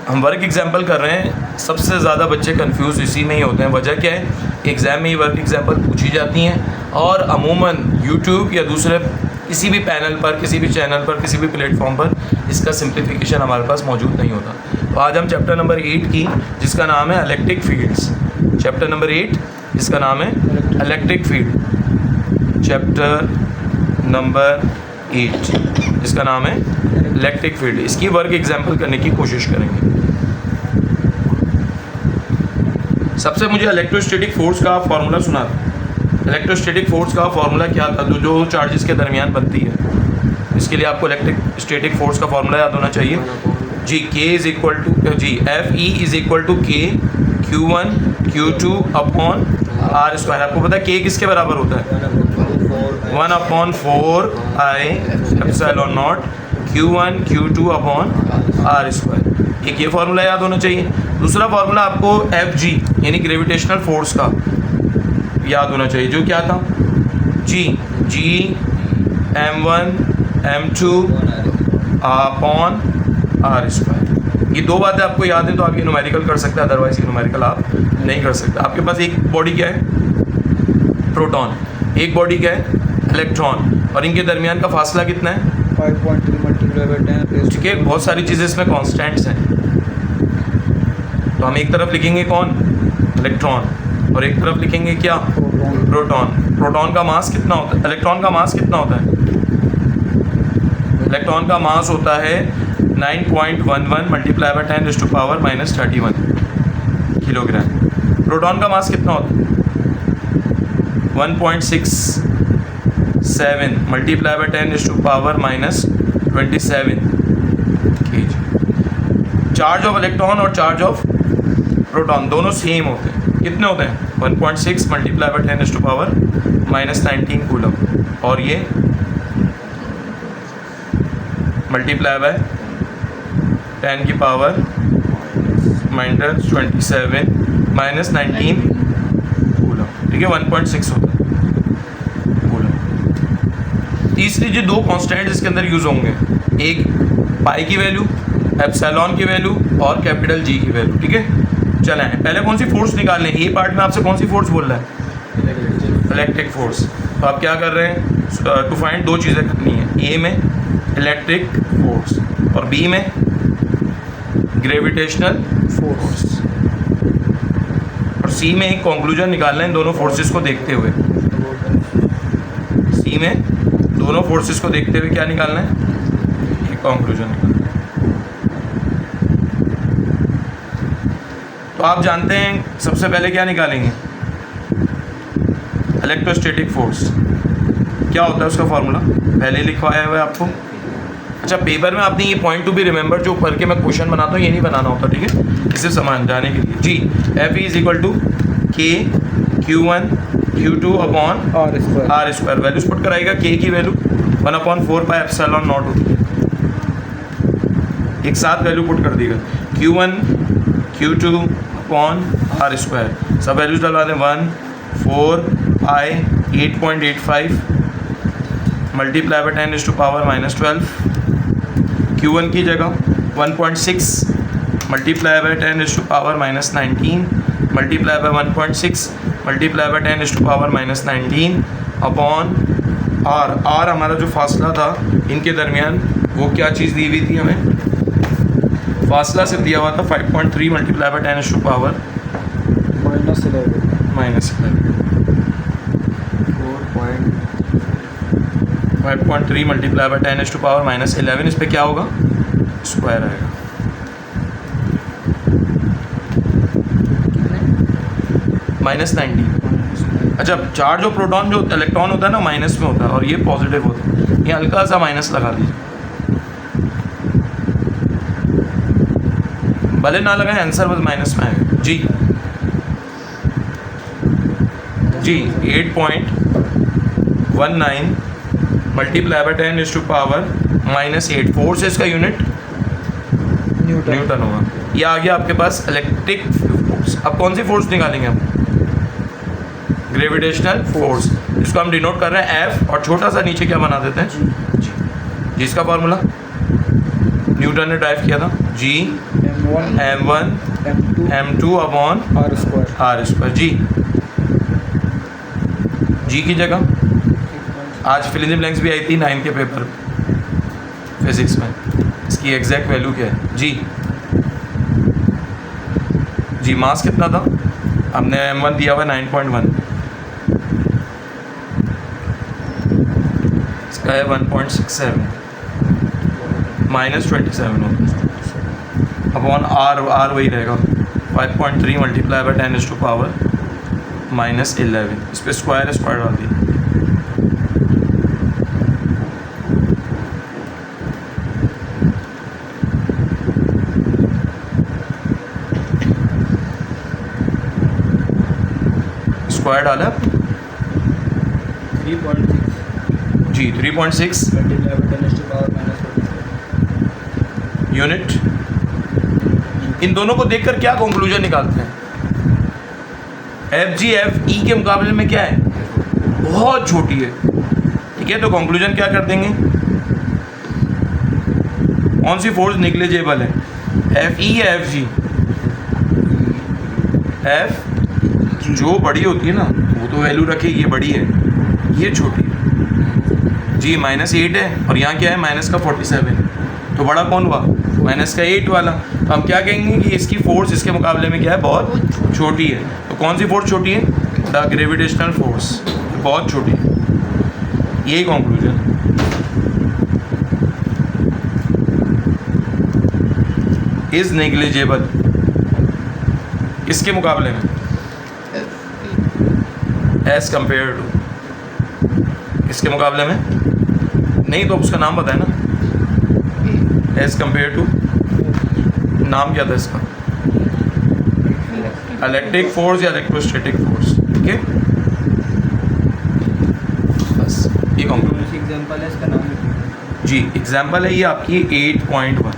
हम work example कर रहे हैं, सबसे ज़्यादा बच्चे कंफ्यूज इसी में ही होते हैं। वजह क्या है, एग्ज़ाम में ही वर्क एग्जाम्पल पूछी जाती हैं और अमूमन यूट्यूब या दूसरे किसी भी पैनल पर, किसी भी चैनल पर, किसी भी प्लेटफॉर्म पर इसका सिंप्लीफिकेशन हमारे पास मौजूद नहीं होता। तो आज हम चैप्टर नंबर 8 की, जिसका नाम है इलेक्ट्रिक फील्ड्स, चैप्टर नंबर 8 जिसका नाम है इलेक्ट्रिक फील्ड, चैप्टर नंबर 8 जिसका नाम है इलेक्ट्रिक फील्ड, इसकी वर्क एग्जाम्पल करने की कोशिश करेंगे। सबसे मुझे इलेक्ट्रोस्टैटिक फोर्स का फॉर्मूला सुना था। इलेक्ट्रोस्टैटिक फोर्स का फॉर्मूला क्या था, जो चार्जेस के दरमियान बनती है। इसके लिए आपको इलेक्ट्रोस्टैटिक फोर्स का फॉर्मूला याद होना चाहिए जी। K इज इक्वल टू जी FE is equal to K Q1 Q2 upon R square. आपको पता है K किसके बराबर होता है, 1/4 I epsilon not Q1 Q2 upon R square. एक ये फार्मूला याद होना चाहिए। दूसरा फार्मूला आपको FG यानी ग्रेविटेशनल फोर्स का याद होना चाहिए, जो क्या था G M1 M2 upon R square. ये दो बातें आपको याद है तो आप ये न्यूमेरिकल कर सकते हैं, अदरवाइज ये न्यूमेरिकल आप नहीं कर सकते। आपके पास एक बॉडी क्या है, प्रोटॉन, एक बॉडी क्या है, इलेक्ट्रॉन, और इनके दरमियान का फासला कितना है, 5.3 मल्टीप्लाई बाय 10। ठीक है। बहुत सारी चीज़ें इसमें कॉन्स्टेंट्स हैं, तो हम एक तरफ लिखेंगे कौन, इलेक्ट्रॉन, और एक तरफ लिखेंगे क्या, प्रोटॉन। प्रोटॉन का मास कितना होता है, इलेक्ट्रॉन का मास कितना होता है, इलेक्ट्रॉन का मास होता है 9.11 मल्टीप्लाई बाय 10⁻⁻31 किलोग्राम। प्रोटॉन का मास कितना होता है, 1.67 multiply by 10⁻⁻27 kg। Charge of electron और चार्ज ऑफ प्रोटॉन दोनों सेम होते हैं। कितने होते हैं, 1.6 मल्टीप्लाई बाय 10⁻⁻19 कूलम, और ये मल्टीप्लाई बाय 10 की पावर -27 -19 कूलम, ठीक है, 1.6 होता है कूलम। तीसरी जो दो कांस्टेंट इसके अंदर यूज़ होंगे, एक पाई की वैल्यू, एप्सिलॉन की वैल्यू और कैपिटल जी की वैल्यू, ठीक है। चलें, पहले कौन सी फोर्स निकालने, ए पार्ट में आपसे कौन सी फोर्स बोल रहा है, इलेक्ट्रिक फोर्स। तो आप क्या कर रहे हैं, टू फाइंड दो चीज़ें करनी है, ए में इलेक्ट्रिक फोर्स और बी में ग्रेविटेशनल फोर्स, और सी में एक कंक्लूजन निकालना है इन दोनों फोर्सेस को देखते हुए। सी में दोनों फोर्सेस को देखते हुए क्या निकालना है, एक कंक्लूजन निकालना है। तो आप जानते हैं सबसे पहले क्या निकालेंगे, इलेक्ट्रोस्टैटिक फोर्स क्या होता है, उसका फॉर्मूला पहले लिखवाया हुआ है आपको। अच्छा, पेपर में आपने ये पॉइंट टू बी रिमेंबर, जो करके मैं क्वेश्चन बनाता हूँ ये नहीं बनाना होता, ठीक है, इसे समझ जाने के लिए जी। FE is equal to K Q1 Q2 upon R square. Values put कराएगा, K की वैल्यू 1/4 पाई एप्सिलॉन नॉट होती है, एक साथ वैल्यू पुट कर देगा, Q1 Q2 upon R square. सब वैल्यूज डलवा दें, 1 4 I 8.85 मल्टीप्लाई बाय 10⁻⁻12। Q1 की जगह 1.6 multiply by 10⁻⁻19 multiply by 1.6 multiply by 10⁻⁻19 upon R। R हमारा जो फासला था इनके दरमियान, वो क्या चीज़ दी हुई थी हमें, फासला सिर्फ दिया हुआ था 5.3 मल्टीप्लाई बाय 10⁻⁻11 5.3 मल्टीप्लाई बाय 10⁻⁻11। इस पे क्या होगा, स्क्वायर आएगा, -19। अच्छा, चार्ज ऑफ प्रोटॉन जो इलेक्ट्रॉन होता है ना माइनस में होता है और ये पॉजिटिव होता है, ये हल्का सा माइनस लगा दीजिए, भले ना लगाए आंसर बस माइनस में आएगा जी। 8.19 मल्टीप्लाई बाय 10⁻⁻8। फोर्स है इसका यूनिट न्यूटन होगा। ये आ गया आपके पास इलेक्ट्रिक फोर्स। अब कौन सी फोर्स निकालेंगे हम, ग्रेविटेशनल फोर्स, इसको हम डिनोट कर रहे हैं F, और छोटा सा नीचे क्या बना देते हैं, जिसका फार्मूला न्यूटन ने ड्राइव किया था G m1 m1 m2 m2 upon r square R square. G की जगह आज फिल इन द ब्लैंक्स भी आई थी 9 के पेपर फिजिक्स में, इसकी एग्जैक्ट वैल्यू क्या है जी मास कितना था, हमने m1 दिया हुआ 9.1, इसका है 1.67 -27 होगा अपॉन आर वही रहेगा 5.3 मल्टीप्लाई बाई 10⁻⁻11, इस पर स्क्वायर डाल दिया। स्क्वायर डाला 3.6 जी 3.6 multiplied by 10⁻⁻47 यूनिट। इन दोनों को देखकर क्या कंक्लूजन निकालते हैं, एफ जी एफ ई के मुकाबले में क्या है, बहुत छोटी है। ठीक है, तो कंक्लूजन क्या कर देंगे, कौन सी फोर्स निग्लिजिबल है, एफ ई या एफ जी। एफ जो बड़ी होती है ना वो तो वैल्यू रखेगी, ये बड़ी है, ये छोटी है जी -8 है, और यहाँ क्या है -47, तो बड़ा कौन हुआ -8 वाला। तो हम क्या कहेंगे कि इसकी फोर्स इसके मुकाबले में क्या है, बहुत छोटी है। तो कौन सी फोर्स छोटी है, द ग्रेविटेशनल फोर्स बहुत छोटी है, यही कंक्लूजन। इज नेग्लिजिबल किसके मुकाबले में, एज कंपेयर टू, इसके मुकाबले में नहीं, तो उसका नाम बताए ना, एज कंपेयर टू, नाम क्या था इसका, इलेक्ट्रिक फोर्स या इलेक्ट्रोस्टैटिक फोर्स। ठीक है, बस ये कंक्लूजन एग्जाम्पल है इसका नाम जी। एग्जाम्पल है ये आपकी 8.1।